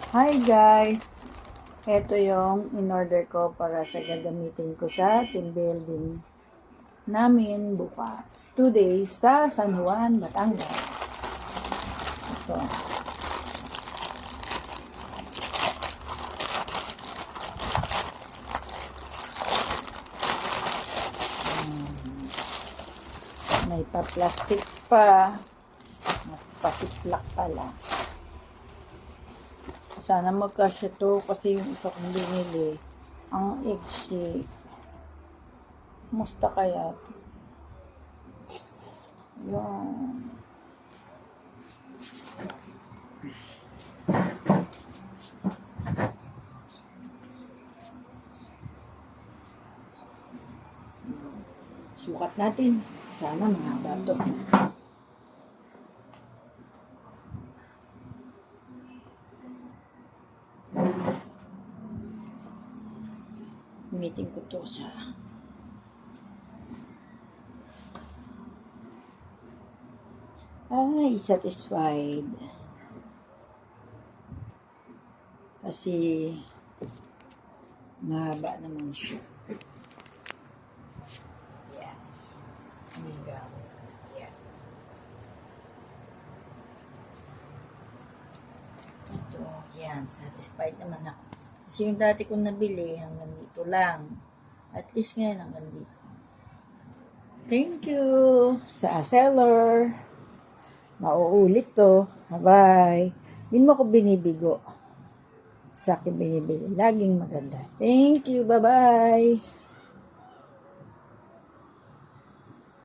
Hi guys! Ito yung in-order ko para sa gagamitin ko sa team building namin bukas. 2 days sa San Juan, Batangas. Ito. May pa-plastic pa. Pasiplak pala. Sana magkasya to kasi yung isa kong binili ang eggsy. Musta kaya? Yung sukat natin. Sana mahaba to. Gamitin ko to sa satisfied kasi mahaba naman siya. Yan. Yan. Ito, yan. Satisfied naman ako. Kasi yung dati kong nabili, hanggang dito lang. At least ngayon hanggang dito. Thank you sa seller. Mauulit to. Bye. Hindi mo ko binibigo. Sa akin binibili. Laging maganda. Thank you. Bye-bye.